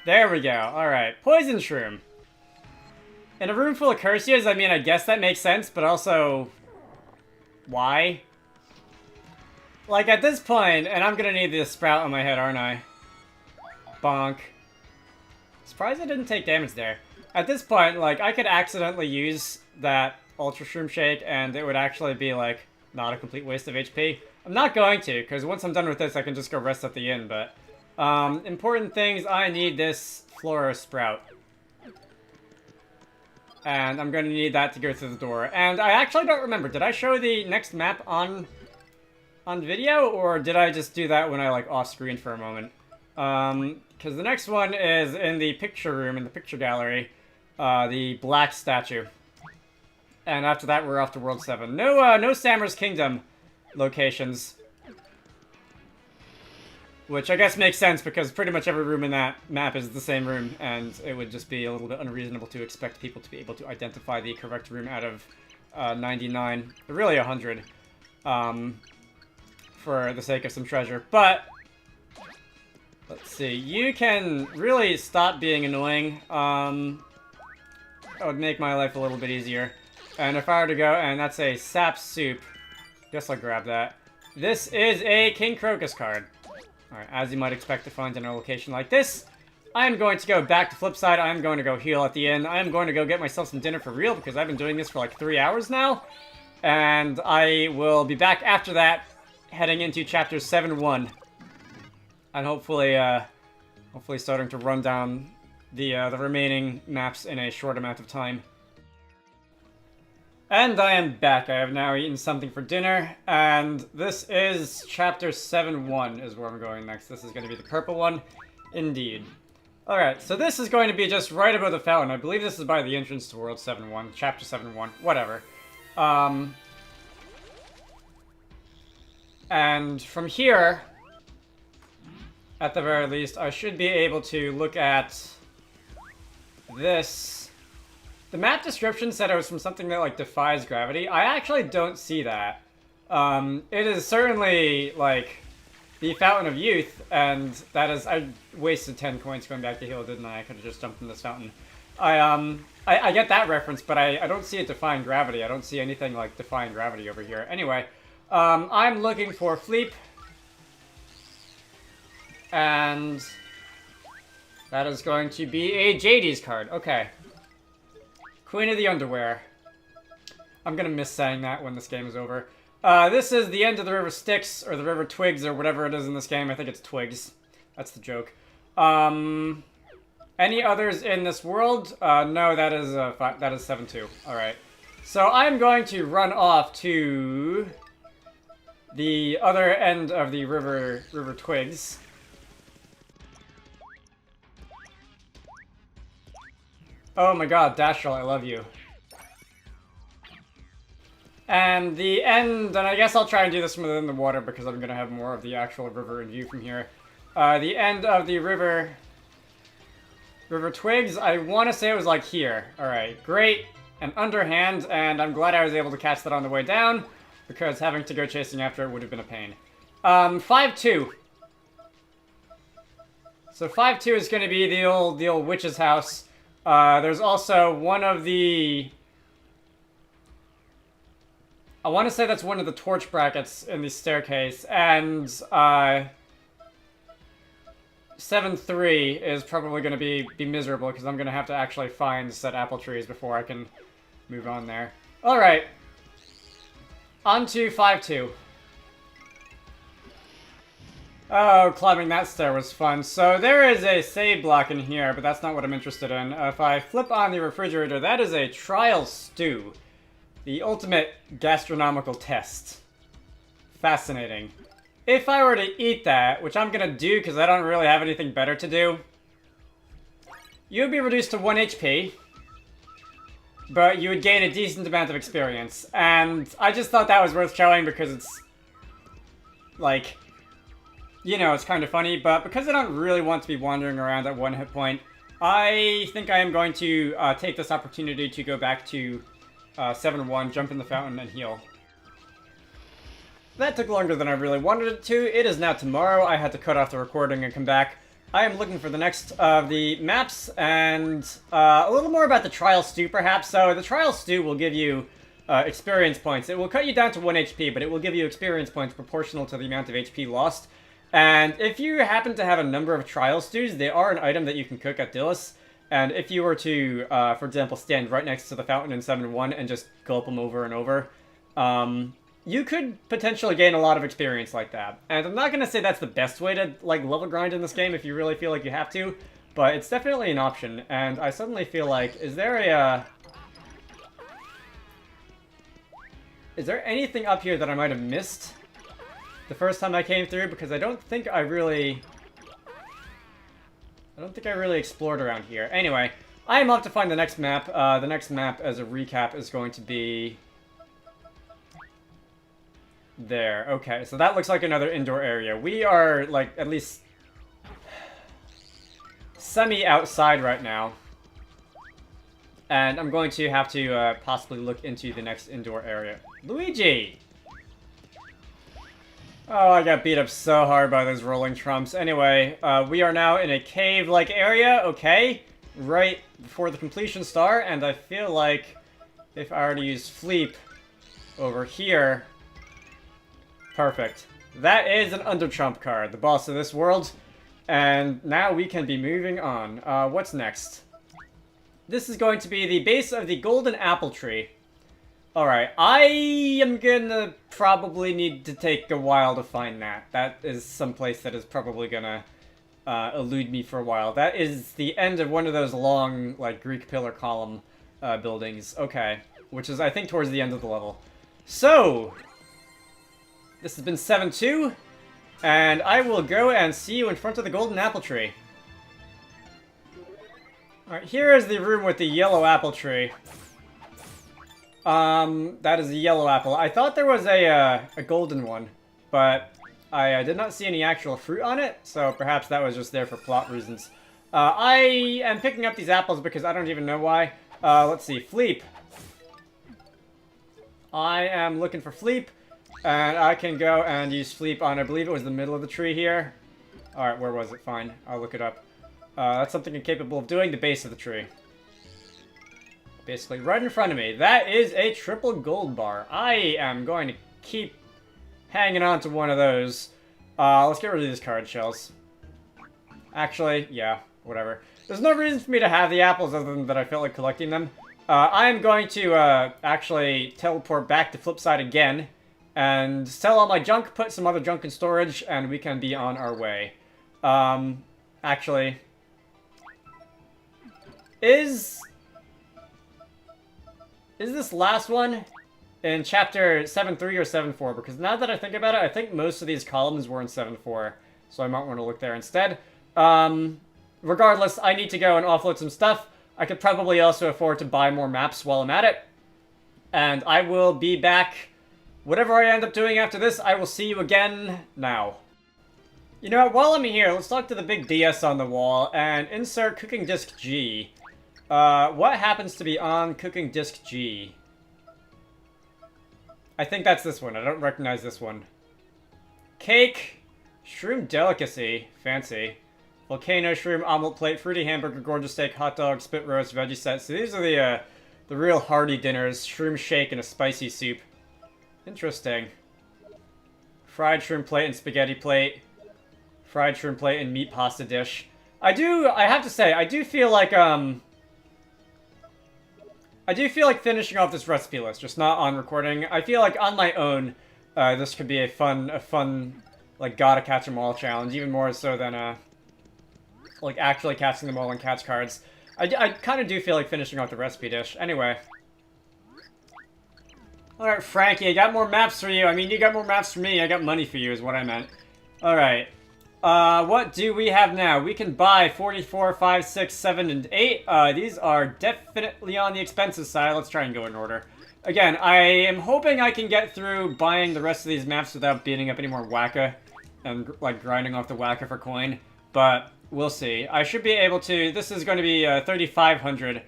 There we go. Alright. Poison shroom. In a room full of Cursias, I mean, I guess that makes sense, but also... why? Like, at this point, and I'm gonna need this sprout on my head, aren't I? Bonk. Surprised I didn't take damage there. At this point, like, I could accidentally use that Ultra Shroom Shake, and it would actually be, like, not a complete waste of HP. I'm not going to, because once I'm done with this, I can just go rest at the inn, but... important things, I need this Flora Sprout. And I'm going to need that to go through the door. And I actually don't remember, did I show the next map on video, or did I just do that when I, like, off-screen for a moment? Because the next one is in the picture room, in the picture gallery, the black statue. And after that, we're off to World 7. No Sammer's Kingdom locations. Which I guess makes sense, because pretty much every room in that map is the same room, and it would just be a little bit unreasonable to expect people to be able to identify the correct room out of 99, really 100, for the sake of some treasure. But, let's see, you can really stop being annoying. That would make my life a little bit easier. And if I were to go, and that's a sap soup, guess I'll grab that. This is a King Crocus card. Alright, as you might expect to find in a location like this, I am going to go back to Flipside. I am going to go heal at the inn. I am going to go get myself some dinner for real, because I've been doing this for like 3 hours now. And I will be back after that, heading into Chapter 7-1. And hopefully starting to run down the remaining maps in a short amount of time. And I am back. I have now eaten something for dinner, and this is Chapter 7-1 is where I'm going next. This is going to be the purple one. Indeed. Alright, so this is going to be just right above the fountain. I believe this is by the entrance to World 7-1, Chapter 7-1, whatever. And from here, at the very least, I should be able to look at this. The map description said it was from something that, like, defies gravity. I actually don't see that. It is certainly, like, the Fountain of Youth, and that is... I wasted 10 coins going back to heal, didn't I? I could have just jumped in this fountain. I get that reference, but I don't see it defying gravity. I don't see anything, like, defying gravity over here. Anyway, I'm looking for Fleep. And that is going to be a JD's card. Okay. Queen of the Underwear. I'm gonna miss saying that when this game is over. This is the end of the River Styx, or the River Twigs, or whatever it is in this game. I think it's Twigs. That's the joke. Any others in this world? No, that is 7-2. Alright. So I'm going to run off to the other end of the river Twigs. Oh my god, Dashel, I love you. And the end, and I guess I'll try and do this from within the water because I'm going to have more of the actual river in view from here. The end of the river Twigs, I want to say it was like here. Alright, great. And underhand, and I'm glad I was able to catch that on the way down, because having to go chasing after it would have been a pain. 5-2. So 5-2 is going to be the old witch's house. There's also one of the... I want to say that's one of the torch brackets in the staircase, and 7-3 is probably going to be miserable, because I'm going to have to actually find said apple trees before I can move on there. Alright. On to 5-2. Oh, climbing that stair was fun. So there is a save block in here, but that's not what I'm interested in. If I flip on the refrigerator, that is a trial stew. The ultimate gastronomical test. Fascinating. If I were to eat that, which I'm gonna do because I don't really have anything better to do, you would be reduced to 1 HP, but you would gain a decent amount of experience. And I just thought that was worth showing because it's, like, you know, it's kind of funny, but because I don't really want to be wandering around at 1 hit point, I think I am going to take this opportunity to go back to 7-1, jump in the fountain, and heal. That took longer than I really wanted it to. It is now tomorrow. I had to cut off the recording and come back. I am looking for the next of the maps, and a little more about the Trial Stew, perhaps. So, the Trial Stew will give you experience points. It will cut you down to 1 HP, but it will give you experience points proportional to the amount of HP lost. And if you happen to have a number of Trial Stews, they are an item that you can cook at Dillis. And if you were to, for example, stand right next to the fountain in 7-1 and just gulp them over and over, you could potentially gain a lot of experience like that. And I'm not going to say that's the best way to, like, level grind in this game if you really feel like you have to, but it's definitely an option. And I suddenly feel like, is there anything up here that I might have missed the first time I came through? Because I don't think I really explored around here. Anyway, I am off to find the next map. The next map, as a recap, is going to be there. Okay, so that looks like another indoor area. We are, like, at least semi-outside right now. And I'm going to have to possibly look into the next indoor area. Luigi! Oh, I got beat up so hard by those rolling trumps. Anyway, we are now in a cave-like area, okay? Right before the completion star, and I feel like if I were to use Fleep over here... Perfect. That is an under-trump card, the boss of this world. And now we can be moving on. What's next? This is going to be the base of the golden apple tree. Alright, I am gonna probably need to take a while to find that. That is someplace that is probably gonna elude me for a while. That is the end of one of those long, like, Greek pillar column buildings. Okay, which is, I think, towards the end of the level. So, this has been 7-2, and I will go and see you in front of the golden apple tree. Alright, here is the room with the yellow apple tree. That is a yellow apple. I thought there was a golden one, but I did not see any actual fruit on it, so perhaps that was just there for plot reasons. I am picking up these apples because I don't even know why. Let's see, Fleep. I am looking for Fleep, and I can go and use Fleep on, I believe it was the middle of the tree here. Alright, where was it? Fine, I'll look it up. That's something I'm capable of doing, the base of the tree. Basically, right in front of me. That is a triple gold bar. I am going to keep hanging on to one of those. Let's get rid of these card shells. Actually, yeah, whatever. There's no reason for me to have the apples other than that I felt like collecting them. I am going to actually teleport back to Flipside again and sell all my junk, put some other junk in storage, and we can be on our way. Is this last one in chapter 7.3 or 7.4? Because now that I think about it, I think most of these columns were in 7.4. So I might want to look there instead. Regardless, I need to go and offload some stuff. I could probably also afford to buy more maps while I'm at it. And I will be back. Whatever I end up doing after this, I will see you again now. You know what, while I'm here, let's talk to the big DS on the wall and insert cooking disk G. What happens to be on cooking disk G? I think that's this one. I don't recognize this one. Cake, shroom delicacy, fancy. Volcano, shroom, omelet plate, fruity hamburger, gorgeous steak, hot dog, spit roast, veggie set. So these are the real hearty dinners. Shroom shake and a spicy soup. Interesting. Fried shroom plate and spaghetti plate. Fried shroom plate and meat pasta dish. I have to say, I do feel like finishing off this recipe list, just not on recording. I feel like on my own, this could be a fun, like, gotta catch them all challenge, even more so than, like, actually catching them all in catch cards. I kind of do feel like finishing off the recipe dish. Anyway. Alright, Frankie, I got more maps for you. I mean, you got more maps for me. I got money for you is what I meant. Alright. What do we have now? We can buy 44, 5, 6, 7, and 8. These are definitely on the expensive side. Let's try and go in order. Again, I am hoping I can get through buying the rest of these maps without beating up any more Wacka and, like, grinding off the Wacka for coin. But we'll see. I should be able to... This is going to be 3,500,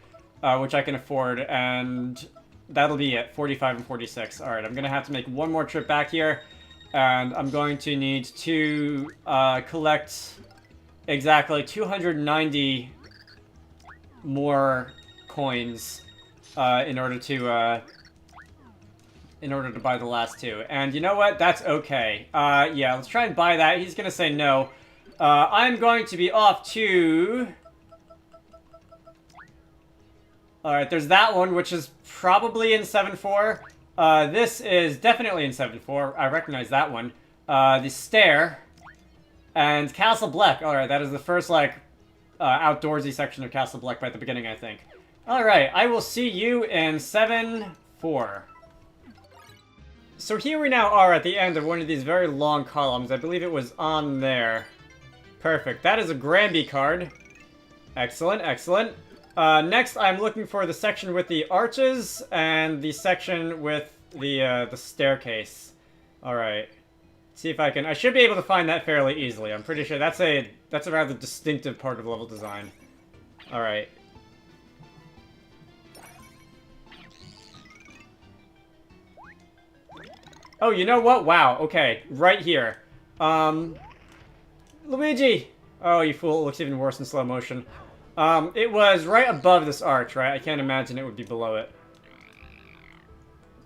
which I can afford, and that'll be it. 45 and 46. Alright, I'm going to have to make one more trip back here. And I'm going to need to collect exactly 290 more coins in order to buy the last two. And you know what? That's okay. Yeah, let's try and buy that. He's gonna say no. I'm going to be off to... Alright, there's that one, which is probably in 7.4. This is definitely in 7.4. I recognize that one. The Stair. And Castle Black. Alright, that is the first, like, outdoorsy section of Castle Black by the beginning, I think. Alright, I will see you in 7.4. So here we now are at the end of one of these very long columns. I believe it was on there. Perfect. That is a Granby card. Excellent, excellent. Next, I'm looking for the section with the arches and the section with the staircase. Alright. See if I can... I should be able to find that fairly easily. I'm pretty sure that's a rather distinctive part of level design. Alright. Oh, you know what? Wow, okay. Right here. Luigi! Oh, you fool. It looks even worse in slow motion. It was right above this arch, right? I can't imagine it would be below it.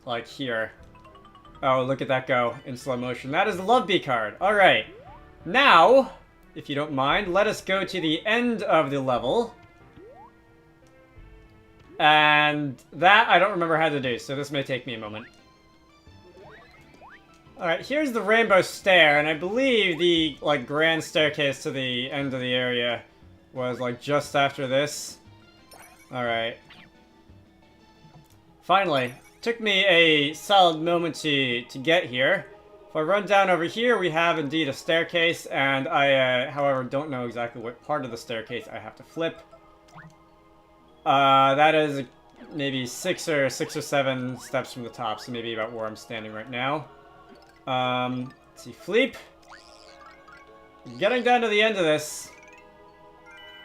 Like here. Oh, look at that go in slow motion. That is the Love Bee card. Alright. Now, if you don't mind, let us go to the end of the level. And that I don't remember how to do, so this may take me a moment. Alright, here's the Rainbow Stair, and I believe the, like, grand staircase to the end of the area was, like, just after this. Alright. Finally. Took me a solid moment to get here. If I run down over here, we have indeed a staircase, and I, however, don't know exactly what part of the staircase I have to flip. That is maybe 6 or 7 steps from the top, so maybe about where I'm standing right now. Let's see, Fleep. Getting down to the end of this.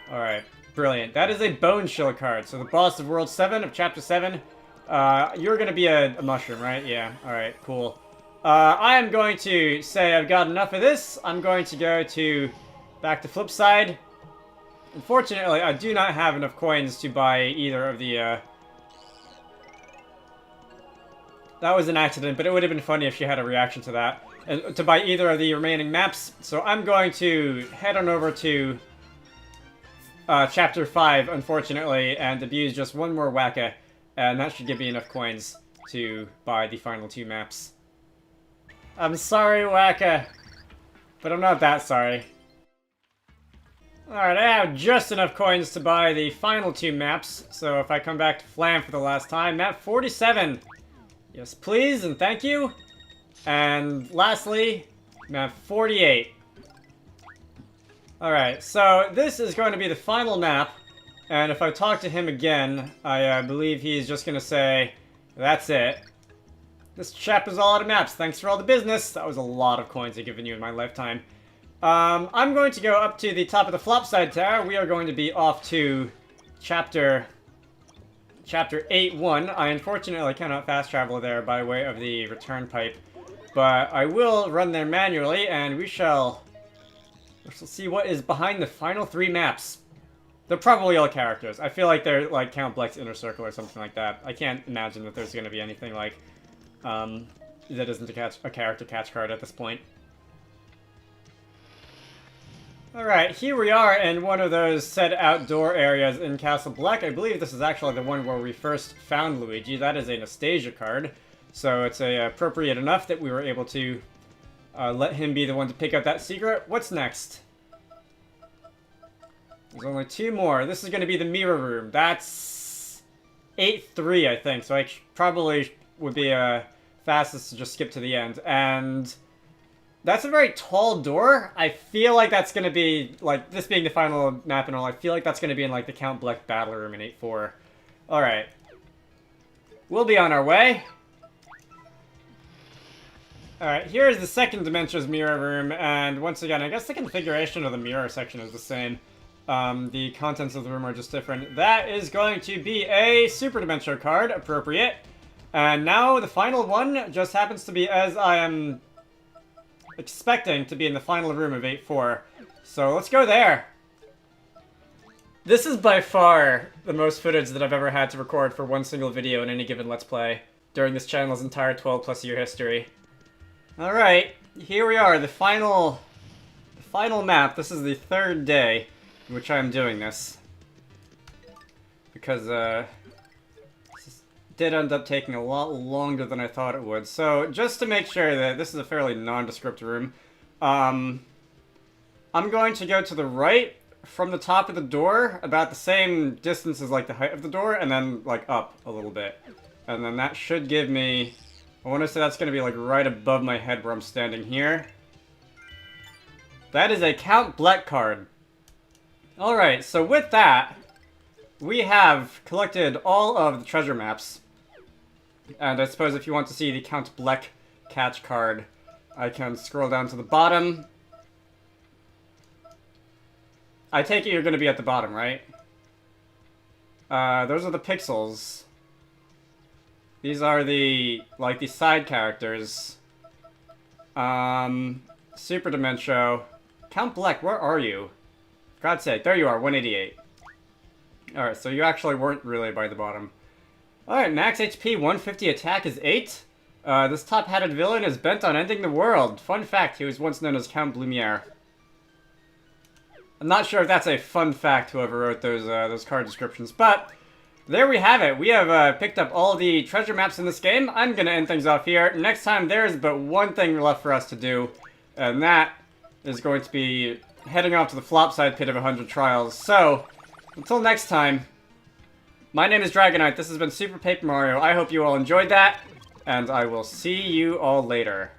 Alright, brilliant. That is a Bone Shield card, so the boss of World 7 of Chapter 7. You're gonna be a mushroom, right? Yeah, alright, cool. I am going to say I've got enough of this. I'm going to go to back to flip side. Unfortunately, I do not have enough coins to buy either of the, That was an accident, but it would have been funny if she had a reaction to that. And to buy either of the remaining maps. So I'm going to head on over to Chapter 5, unfortunately, and abuse just one more Wacka. And that should give me enough coins to buy the final 2 maps. I'm sorry, Wacka. But I'm not that sorry. Alright, I have just enough coins to buy the final 2 maps, so if I come back to Flam for the last time, map 47. Yes, please, and thank you. And lastly, map 48. Alright, so this is going to be the final map, and if I talk to him again, I believe he's just going to say, that's it. This chap is all out of maps, thanks for all the business. That was a lot of coins I've given you in my lifetime. I'm going to go up to the top of the Flopside Tower. We are going to be off to Chapter 8-1. I unfortunately cannot fast travel there by way of the return pipe, but I will run there manually, and we shall see what is behind the final 3 maps. They're probably all characters. I feel like they're like Count Bleck's Inner Circle or something like that. I can't imagine that there's going to be anything like that isn't a character catch card at this point. Alright, here we are in one of those said outdoor areas in Castle Bleck. I believe this is actually the one where we first found Luigi. That is a Nastasia card, so it's appropriate enough that we were able to let him be the one to pick up that secret. What's next? There's only 2 more. This is going to be the mirror room. That's 8-3, I think, so I probably would be fastest to just skip to the end. And that's a very tall door. I feel like that's going to be, like, this being the final map and all, I feel like that's going to be in, like, the Count Bleck battle room in 8-4. Alright. We'll be on our way. Alright, here's the second Dementia's mirror room, and once again, I guess the configuration of the mirror section is the same. The contents of the room are just different. That is going to be a Super Dementia card, appropriate. And now the final one just happens to be as I am expecting to be in the final room of 8-4. So let's go there. This is by far the most footage that I've ever had to record for one single video in any given Let's Play during this channel's entire 12+ year history. Alright, here we are, the final map. This is the 3rd day in which I'm doing this. Because, this did end up taking a lot longer than I thought it would. So, just to make sure that this is a fairly nondescript room, I'm going to go to the right from the top of the door, about the same distance as, like, the height of the door, and then, like, up a little bit. And then that should give me, I want to say that's going to be, like, right above my head where I'm standing here. That is a Count Bleck card. Alright, so with that, we have collected all of the treasure maps. And I suppose if you want to see the Count Bleck catch card, I can scroll down to the bottom. I take it you're going to be at the bottom, right? Those are the pixels. These are the, like, the side characters. Super Dementia. Count Bleck, where are you? For God's sake, there you are, 188. Alright, so you actually weren't really by the bottom. Alright, max HP, 150, attack is 8. This top-hatted villain is bent on ending the world. Fun fact, he was once known as Count Blumiere. I'm not sure if that's a fun fact, whoever wrote those card descriptions, but there we have it. We have picked up all the treasure maps in this game. I'm going to end things off here. Next time, there's but one thing left for us to do, and that is going to be heading off to the Flopside Pit of 100 Trials. So, until next time, my name is Dragonite. This has been Super Paper Mario. I hope you all enjoyed that, and I will see you all later.